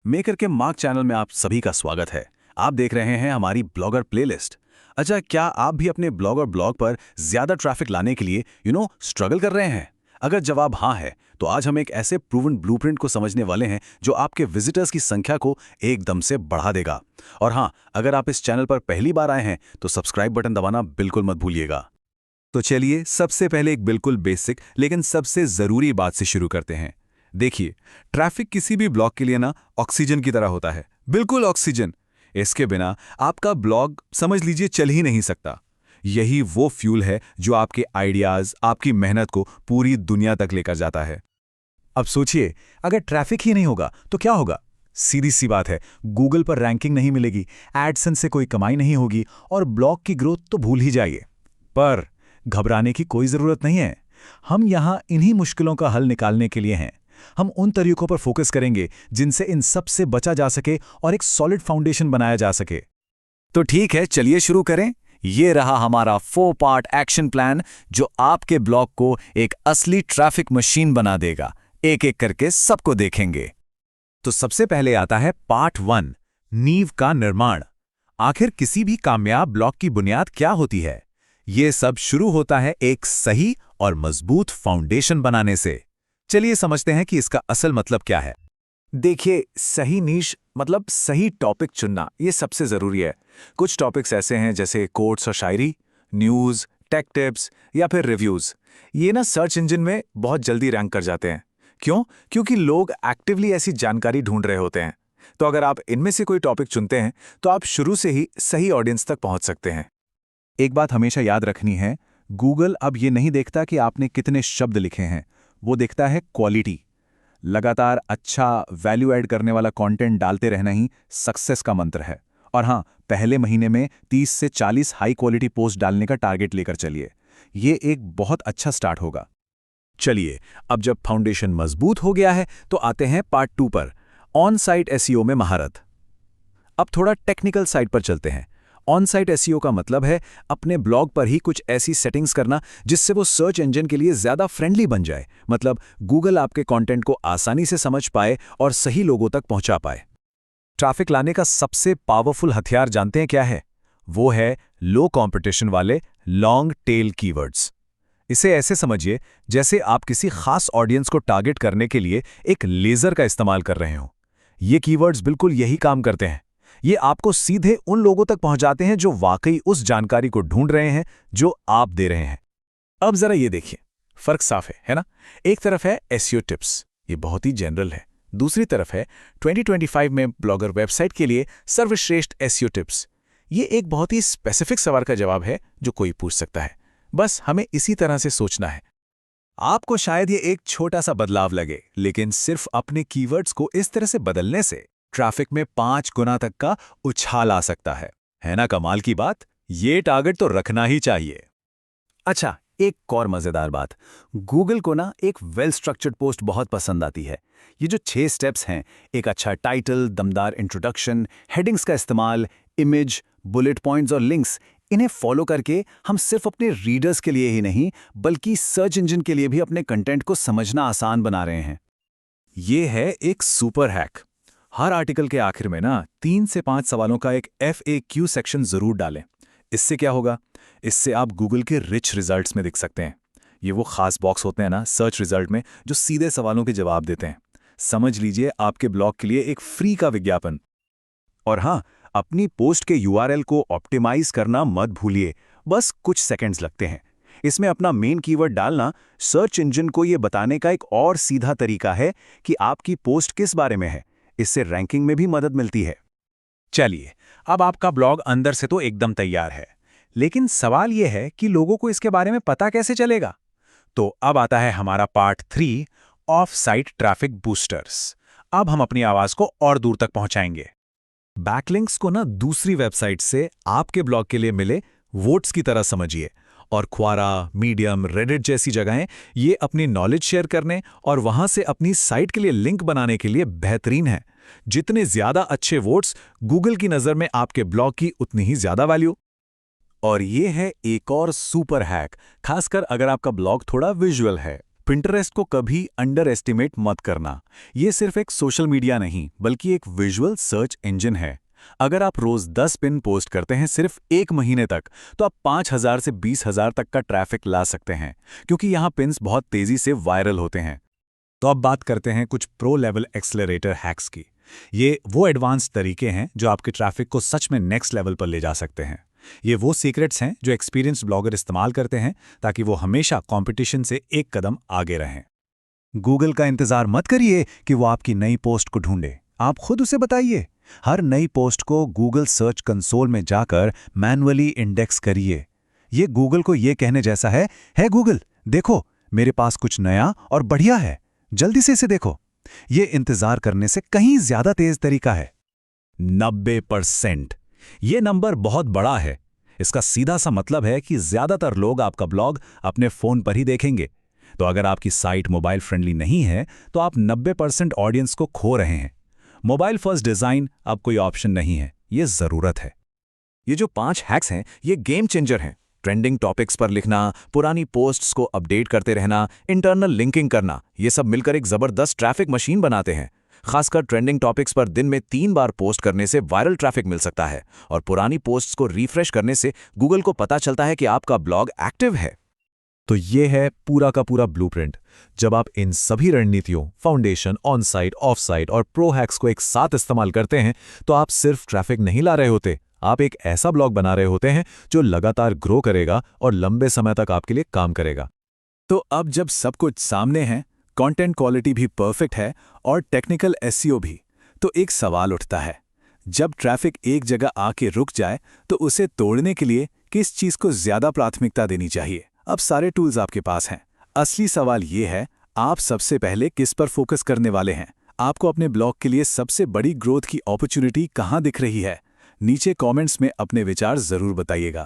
Maker के mark channel में आप सभी का स्वागत है। आप देख रहे हैं हमारी ब्लॉगर प्लेलिस्ट। अच्छा, क्या आप भी अपने ब्लॉग और ब्लॉग पर ज्यादा ट्रैफिक लाने के लिए स्ट्रगल कर रहे हैं? अगर जवाब हाँ है, तो आज हम एक ऐसे प्रूवन ब्लूप्रिंट को समझने वाले हैं जो आपके विजिटर्स की संख्या को एकदम से बढ़ा देगा। और हाँ, अगर आप इस चैनल पर पहली बार आए हैं तो सब्सक्राइब बटन दबाना बिल्कुल मत भूलिएगा। तो चलिए सबसे पहले एक बिल्कुल बेसिक लेकिन सबसे ज़रूरी बात से शुरू करते हैं। देखिए, ट्रैफिक किसी भी ब्लॉग के लिए ना ऑक्सीजन की तरह होता है, बिल्कुल ऑक्सीजन। इसके बिना आपका ब्लॉग समझ लीजिए चल ही नहीं सकता। यही वो फ्यूल है जो आपके आइडियाज़, आपकी मेहनत को पूरी दुनिया तक लेकर जाता है। अब सोचिए, अगर ट्रैफिक ही नहीं होगा तो क्या होगा? सीधी सी बात है, गूगल पर रैंकिंग नहीं मिलेगी, एडसेंस से कोई कमाई नहीं होगी और ब्लॉग की ग्रोथ तो भूल ही जाइए। पर घबराने की कोई जरूरत नहीं है। हम यहां इन्हीं मुश्किलों का हल निकालने के लिए हैं। हम उन तरीकों पर फोकस करेंगे जिनसे इन सब से बचा जा सके और एक सॉलिड फाउंडेशन बनाया जा सके। तो ठीक है, चलिए शुरू करें। ये रहा हमारा 4 पार्ट एक्शन प्लान जो आपके ब्लॉग को एक असली ट्रैफिक मशीन बना देगा। एक एक करके सबको देखेंगे। तो सबसे पहले आता है पार्ट 1, नींव का निर्माण। आखिर किसी भी कामयाब ब्लॉग की बुनियाद क्या होती है? ये सब शुरू होता है एक सही और मजबूत फाउंडेशन बनाने से। चलिए समझते हैं कि इसका असल मतलब क्या है। देखिए, सही नीश मतलब सही टॉपिक चुनना, ये सबसे ज़रूरी है। कुछ टॉपिक्स ऐसे हैं जैसे कोट्स और शायरी, न्यूज़, टेक टिप्स या फिर रिव्यूज़। ये ना सर्च इंजन में बहुत जल्दी रैंक कर जाते हैं। क्यों? क्योंकि लोग एक्टिवली ऐसी जानकारी ढूंढ रहे होते हैं। तो अगर आप इनमें से कोई टॉपिक चुनते हैं तो आप शुरू से ही सही ऑडियंस तक पहुंच सकते हैं। एक बात हमेशा याद रखनी है, गूगल अब ये नहीं देखता कि आपने कितने शब्द लिखे हैं, वो देखता है क्वालिटी। लगातार अच्छा वैल्यू ऐड करने वाला कंटेंट डालते रहना ही सक्सेस का मंत्र है। और हाँ, पहले महीने में 30 से 40 हाई क्वालिटी पोस्ट डालने का टारगेट लेकर चलिए। ये एक बहुत अच्छा स्टार्ट होगा। चलिए, अब जब फाउंडेशन मजबूत हो गया है तो आते हैं पार्ट 2 पर, ऑन साइट एसईओ में महारत। अब थोड़ा टेक्निकल साइड पर चलते हैं। ऑन साइट एसईओ का मतलब है अपने ब्लॉग पर ही कुछ ऐसी सेटिंग्स करना जिससे वो सर्च इंजन के लिए ज्यादा फ्रेंडली बन जाए। मतलब गूगल आपके कंटेंट को आसानी से समझ पाए और सही लोगों तक पहुंचा पाए। ट्रैफिक लाने का सबसे पावरफुल हथियार जानते हैं क्या है? वो है लो कंपटीशन वाले लॉन्ग टेल कीवर्ड्स। इसे ऐसे समझिए जैसे आप किसी खास ऑडियंस को टारगेट करने के लिए एक लेजर का इस्तेमाल कर रहे हो। ये कीवर्ड्स बिल्कुल यही काम करते हैं। ये आपको सीधे उन लोगों तक पहुंचाते हैं जो वाकई उस जानकारी को ढूंढ रहे हैं जो आप दे रहे हैं। अब जरा ये देखिए, फर्क साफ है ना? एक तरफ है एसईओ टिप्स, ये बहुत ही जनरल है। दूसरी तरफ है 2025 में ब्लॉगर वेबसाइट के लिए सर्वश्रेष्ठ एसईओ टिप्स। ये एक बहुत ही स्पेसिफिक सवाल का जवाब है जो कोई पूछ सकता है। बस हमें इसी तरह से सोचना है। आपको शायद ये एक छोटा सा बदलाव लगे, लेकिन सिर्फ अपने कीवर्ड्स को इस तरह से बदलने से ट्रैफिक में 5 गुना तक का उछाल आ सकता है ना कमाल की बात? ये टारगेट तो रखना ही चाहिए। अच्छा, एक और मजेदार बात, गूगल को ना एक वेल स्ट्रक्चर्ड पोस्ट बहुत पसंद आती है। ये जो 6 स्टेप्स हैं, एक अच्छा टाइटल, दमदार इंट्रोडक्शन, हेडिंग्स का इस्तेमाल, इमेज, बुलेट पॉइंट्स और लिंक्स, इन्हें फॉलो करके हम सिर्फ अपने रीडर्स के लिए ही नहीं बल्कि सर्च इंजन के लिए भी अपने कंटेंट को समझना आसान बना रहे हैं। ये है एक सुपर हैक। हर आर्टिकल के आखिर में ना 3 से 5 सवालों का एक FAQ सेक्शन जरूर डालें। इससे क्या होगा? इससे आप गूगल के रिच रिजल्ट्स में दिख सकते हैं। ये वो खास बॉक्स होते हैं ना सर्च रिजल्ट में जो सीधे सवालों के जवाब देते हैं। समझ लीजिए आपके ब्लॉग के लिए एक फ्री का विज्ञापन। और हाँ, अपनी पोस्ट के URL को ऑप्टिमाइज करना मत भूलिए। बस कुछ सेकंड्स लगते हैं। इसमें अपना मेन कीवर्ड डालना सर्च इंजन को ये बताने का एक और सीधा तरीका है कि आपकी पोस्ट किस बारे में है। इससे रैंकिंग में भी मदद मिलती है। चलिए, अब आपका ब्लॉग अंदर से तो एकदम तैयार है, लेकिन सवाल यह है कि लोगों को इसके बारे में पता कैसे चलेगा? तो अब आता है हमारा part 3, of site traffic boosters. अब हम अपनी आवाज को और दूर तक पहुंचाएंगे। बैकलिंक्स को ना दूसरी वेबसाइट से आपके ब्लॉग के लिए मिले वोट्स की तरह समझिए। और क्वारा, मीडियम, रेडिट जैसी जगहें ये अपनी नॉलेज शेयर करने और वहां से अपनी साइट के लिए लिंक बनाने के लिए बेहतरीन है। जितने ज्यादा अच्छे वोट्स, गूगल की नजर में आपके ब्लॉग की उतनी ही ज्यादा वैल्यू। और ये है एक और सुपर हैक, खासकर अगर आपका ब्लॉग थोड़ा विजुअल है। पिंटरेस्ट को कभी अंडर एस्टिमेट मत करना। ये सिर्फ एक सोशल मीडिया नहीं बल्कि एक विजुअल सर्च इंजन है। अगर आप रोज 10 पिन पोस्ट करते हैं सिर्फ 1 महीने तक, तो आप 5,000 से 20,000 तक का ट्रैफिक ला सकते हैं, क्योंकि यहाँ पिन्स बहुत तेजी से वायरल होते हैं। तो अब बात करते हैं कुछ प्रो लेवल एक्सेलरेटर हैक्स की। ये वो एडवांस तरीके हैं जो आपके ट्रैफिक को सच में नेक्स्ट लेवल पर ले जा सकते हैं। ये वो सीक्रेट्स हैं जो एक्सपीरियंस्ड ब्लॉगर इस्तेमाल करते हैं ताकि वो हमेशा कंपटीशन से एक कदम आगे रहें। गूगल का इंतजार मत करिए कि वो आपकी नई पोस्ट को ढूंढे, आप खुद उसे बताइए। हर नई पोस्ट को गूगल सर्च कंसोल में जाकर मैन्युअली इंडेक्स करिए। ये गूगल को ये कहने जैसा है गूगल, देखो मेरे पास कुछ नया और बढ़िया है, जल्दी से इसे देखो। ये इंतजार करने से कहीं ज्यादा तेज तरीका है। 90%। ये नंबर बहुत बड़ा है। इसका सीधा सा मतलब है कि ज्यादातर लोग आपका ब्लॉग अपने फोन पर ही देखेंगे। तो अगर आपकी साइट मोबाइल फ्रेंडली नहीं है तो आप 90% ऑडियंस को खो रहे हैं। मोबाइल फर्स्ट डिजाइन अब कोई ऑप्शन नहीं है, ये जरूरत है। ये जो 5 हैक्स हैं ये गेम चेंजर हैं। ट्रेंडिंग टॉपिक्स पर लिखना, पुरानी पोस्ट्स को अपडेट करते रहना, इंटरनल लिंकिंग करना, ये सब मिलकर एक जबरदस्त ट्रैफिक मशीन बनाते हैं। खासकर ट्रेंडिंग टॉपिक्स पर दिन में 3 बार पोस्ट करने से वायरल ट्रैफिक मिल सकता है और पुरानी पोस्ट्स को रिफ्रेश करने से गूगल को पता चलता है कि आपका ब्लॉग एक्टिव है। तो ये है पूरा का पूरा ब्लूप्रिंट। जब आप इन सभी रणनीतियों, foundation, on site, of site और प्रो हैक्स को एक साथ इस्तेमाल करते हैं तो आप सिर्फ ट्रैफिक नहीं ला रहे होते, आप एक ऐसा ब्लॉग बना रहे होते हैं जो लगातार ग्रो करेगा और लंबे समय तक आपके लिए काम करेगा। तो अब जब सब कुछ सामने है, कंटेंट क्वालिटी भी परफेक्ट है और टेक्निकल एसईओ भी, तो एक सवाल उठता है, जब ट्रैफिक एक जगह आके रुक जाए तो उसे तोड़ने के लिए किस चीज को ज्यादा प्राथमिकता देनी चाहिए? अब सारे टूल्स आपके पास हैं। असली सवाल ये है, आप सबसे पहले किस पर फोकस करने वाले हैं? आपको अपने ब्लॉग के लिए सबसे बड़ी ग्रोथ की अपॉर्चुनिटी कहां दिख रही है? नीचे कमेंट्स में अपने विचार जरूर बताइएगा।